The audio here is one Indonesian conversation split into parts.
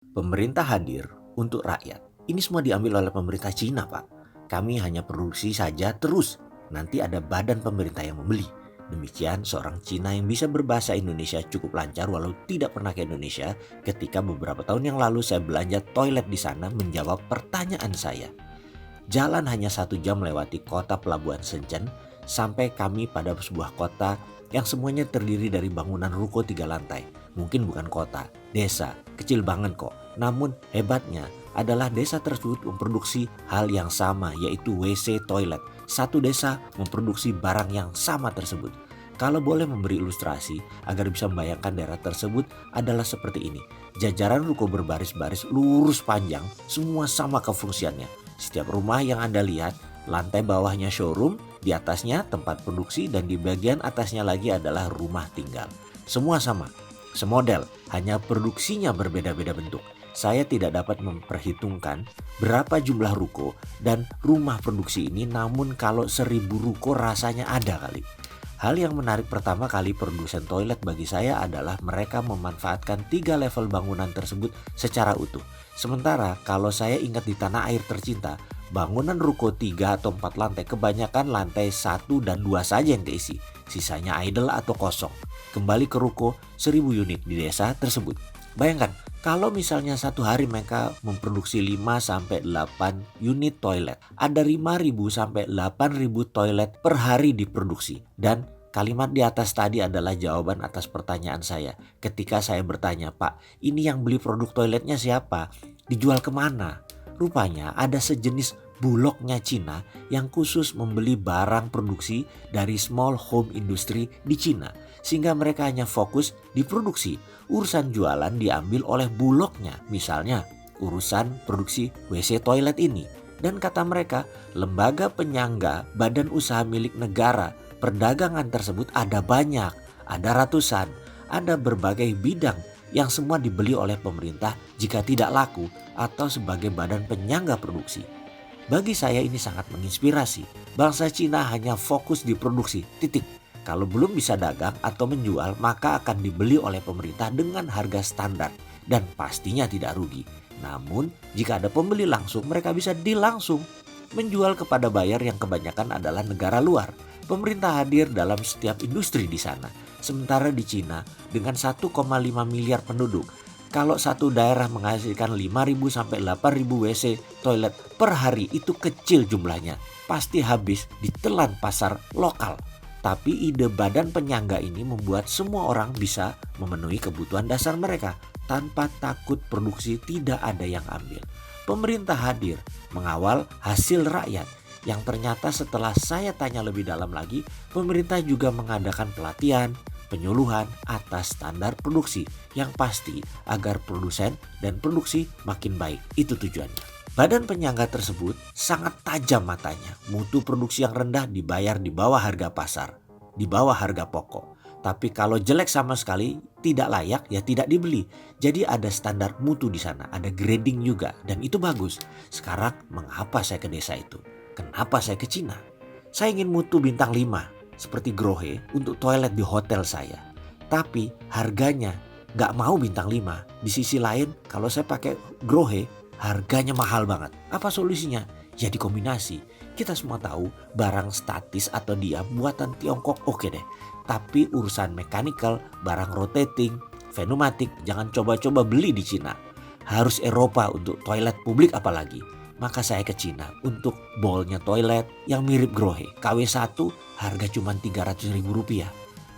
Pemerintah hadir untuk rakyat. Ini semua diambil oleh pemerintah Cina, Pak. Kami hanya produksi saja terus. Nanti ada badan pemerintah yang membeli. Demikian seorang Cina yang bisa berbahasa Indonesia cukup lancar walau tidak pernah ke Indonesia ketika beberapa tahun yang lalu saya belanja toilet di sana menjawab pertanyaan saya. Jalan hanya 1 jam melewati kota pelabuhan Shenzhen sampai kami pada sebuah kota yang semuanya terdiri dari bangunan ruko 3 lantai. Mungkin bukan kota, desa, kecil banget kok. Namun hebatnya adalah desa tersebut memproduksi hal yang sama, yaitu WC toilet. Satu desa memproduksi barang yang sama tersebut. Kalau boleh memberi ilustrasi agar bisa membayangkan daerah tersebut adalah seperti ini. Jajaran ruko berbaris-baris lurus panjang, semua sama kefungsiannya. Setiap rumah yang Anda lihat, lantai bawahnya showroom, di atasnya tempat produksi, dan di bagian atasnya lagi adalah rumah tinggal. Semua sama, semodel, hanya produksinya berbeda-beda bentuk. Saya tidak dapat memperhitungkan berapa jumlah ruko dan rumah produksi ini, namun kalau 1.000 ruko rasanya ada kali. Hal yang menarik pertama kali produsen toilet bagi saya adalah mereka memanfaatkan 3 level bangunan tersebut secara utuh. Sementara kalau saya ingat di tanah air tercinta, bangunan ruko 3 atau 4 lantai kebanyakan lantai 1 dan 2 saja yang keisi. Sisanya idle atau kosong. Kembali ke ruko 1.000 unit di desa tersebut. Bayangkan kalau misalnya satu hari mereka memproduksi 5-8 unit toilet. Ada 5.000 sampai 8.000 toilet per hari diproduksi. Dan kalimat di atas tadi adalah jawaban atas pertanyaan saya. Ketika saya bertanya, Pak, ini yang beli produk toiletnya siapa? Dijual kemana? Rupanya ada sejenis bulognya Cina yang khusus membeli barang produksi dari small home industry di Cina. Sehingga mereka hanya fokus di produksi. Urusan jualan diambil oleh bulognya. Misalnya urusan produksi WC toilet ini. Dan kata mereka, lembaga penyangga badan usaha milik negara perdagangan tersebut ada banyak. Ada ratusan. Ada berbagai bidang yang semua dibeli oleh pemerintah jika tidak laku atau sebagai badan penyangga produksi. Bagi saya ini sangat menginspirasi. Bangsa Cina hanya fokus di produksi, titik. Kalau belum bisa dagang atau menjual, maka akan dibeli oleh pemerintah dengan harga standar dan pastinya tidak rugi. Namun jika ada pembeli langsung, mereka bisa deal langsung, menjual kepada buyer yang kebanyakan adalah negara luar. Pemerintah hadir dalam setiap industri di sana. Sementara di Cina dengan 1,5 miliar penduduk, kalau satu daerah menghasilkan 5.000 sampai 8.000 WC toilet per hari itu kecil jumlahnya. Pasti habis ditelan pasar lokal. Tapi ide badan penyangga ini membuat semua orang bisa memenuhi kebutuhan dasar mereka tanpa takut produksi tidak ada yang ambil. Pemerintah hadir mengawal hasil rakyat. Yang ternyata setelah saya tanya lebih dalam lagi, pemerintah juga mengadakan pelatihan, penyuluhan atas standar produksi yang pasti agar produsen dan produksi makin baik. Itu tujuannya. Badan penyangga tersebut sangat tajam matanya. Mutu produksi yang rendah dibayar di bawah harga pasar, di bawah harga pokok. Tapi kalau jelek sama sekali, tidak layak, ya tidak dibeli. Jadi ada standar mutu di sana, ada grading juga, dan itu bagus. Sekarang mengapa saya ke desa itu? Kenapa saya ke Cina? Saya ingin mutu bintang 5 seperti Grohe untuk toilet di hotel saya. Tapi harganya gak mau bintang 5. Di sisi lain kalau saya pakai Grohe harganya mahal banget. Apa solusinya? Ya dikombinasi. Kita semua tahu barang statis atau diam buatan Tiongkok oke deh. Tapi urusan mechanical, barang rotating, pneumatik jangan coba-coba beli di Cina. Harus Eropa untuk toilet publik apalagi. Maka saya ke Cina untuk bolnya toilet yang mirip Grohe. KW1 harga cuma Rp300.000.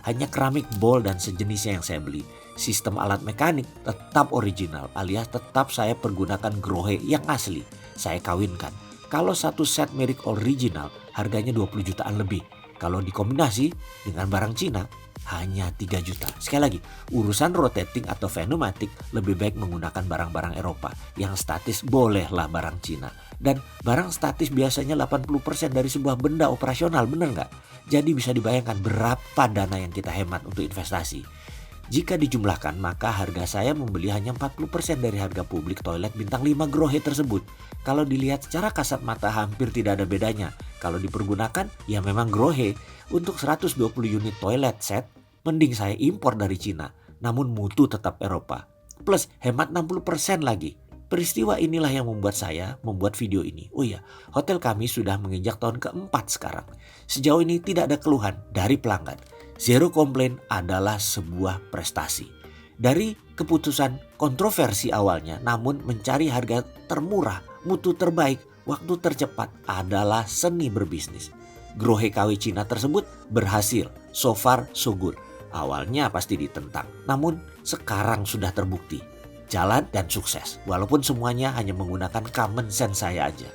Hanya keramik bowl dan sejenisnya yang saya beli. Sistem alat mekanik tetap original alias tetap saya pergunakan Grohe yang asli. Saya kawinkan. Kalau satu set merek original harganya 20 jutaan lebih. Kalau dikombinasi dengan barang Cina hanya 3 juta. Sekali lagi, urusan rotating atau pneumatik lebih baik menggunakan barang-barang Eropa. Yang statis bolehlah barang Cina. Dan barang statis biasanya 80% dari sebuah benda operasional, bener nggak? Jadi bisa dibayangkan berapa dana yang kita hemat untuk investasi. Jika dijumlahkan maka harga saya membeli hanya 40% dari harga publik toilet bintang 5 Grohe tersebut. Kalau dilihat secara kasat mata hampir tidak ada bedanya. Kalau dipergunakan ya memang Grohe. Untuk 120 unit toilet set mending saya impor dari Cina. Namun mutu tetap Eropa. plus hemat 60% lagi. Peristiwa inilah yang membuat saya membuat video ini. Oh iya, hotel kami sudah menginjak tahun keempat sekarang. Sejauh ini tidak ada keluhan dari pelanggan. Zero complaint adalah sebuah prestasi. Dari keputusan kontroversi awalnya, namun mencari harga termurah, mutu terbaik, waktu tercepat adalah seni berbisnis. Grohe KW Cina tersebut berhasil, so far so good. Awalnya pasti ditentang, namun sekarang sudah terbukti. Jalan dan sukses, walaupun semuanya hanya menggunakan common sense saya aja.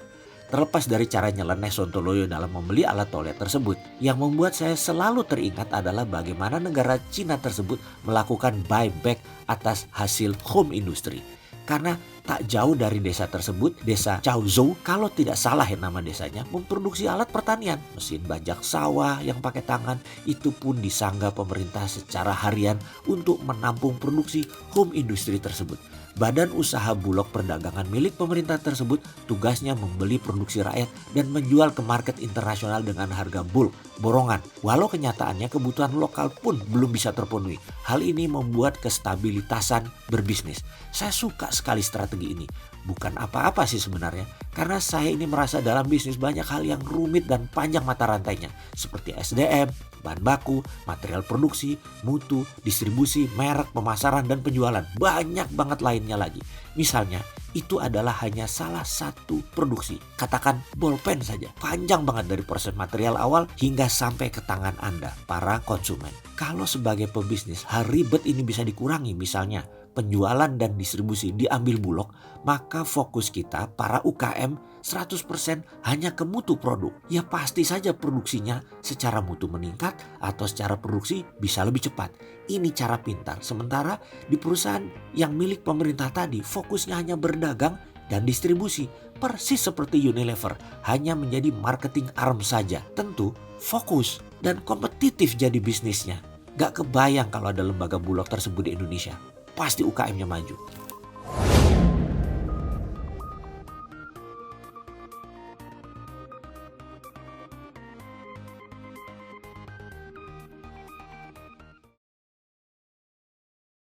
Terlepas dari cara nyeleneh Sontoloyo dalam membeli alat toilet tersebut, yang membuat saya selalu teringat adalah bagaimana negara Cina tersebut melakukan buyback atas hasil home industry. Karena tak jauh dari desa tersebut, desa Chaozhou, kalau tidak salah ya nama desanya, memproduksi alat pertanian. Mesin bajak sawah yang pakai tangan itu pun disanggah pemerintah secara harian untuk menampung produksi home industry tersebut. Badan usaha bulog perdagangan milik pemerintah tersebut tugasnya membeli produksi rakyat dan menjual ke market internasional dengan harga bulk, borongan. Walau kenyataannya kebutuhan lokal pun belum bisa terpenuhi. Hal ini membuat kestabilitasan berbisnis. Saya suka sekali strategi ini. Bukan apa-apa sih sebenarnya, karena saya ini merasa dalam bisnis banyak hal yang rumit dan panjang mata rantainya, seperti SDM, bahan baku, material produksi, mutu, distribusi, merek, pemasaran, dan penjualan. Banyak banget lainnya lagi. Misalnya, itu adalah hanya salah satu produksi. Katakan bolpen saja. Panjang banget dari proses material awal hingga sampai ke tangan Anda, para konsumen. Kalau sebagai pebisnis, hal ribet ini bisa dikurangi, misalnya penjualan dan distribusi diambil Bulog, maka fokus kita para UKM 100% hanya ke mutu produk. Ya pasti saja produksinya secara mutu meningkat atau secara produksi bisa lebih cepat. Ini cara pintar. Sementara di perusahaan yang milik pemerintah tadi fokusnya hanya berdagang dan distribusi. Persis seperti Unilever, hanya menjadi marketing arm saja. Tentu fokus dan kompetitif jadi bisnisnya. Gak kebayang kalau ada lembaga Bulog tersebut di Indonesia. Pasti UKM-nya maju.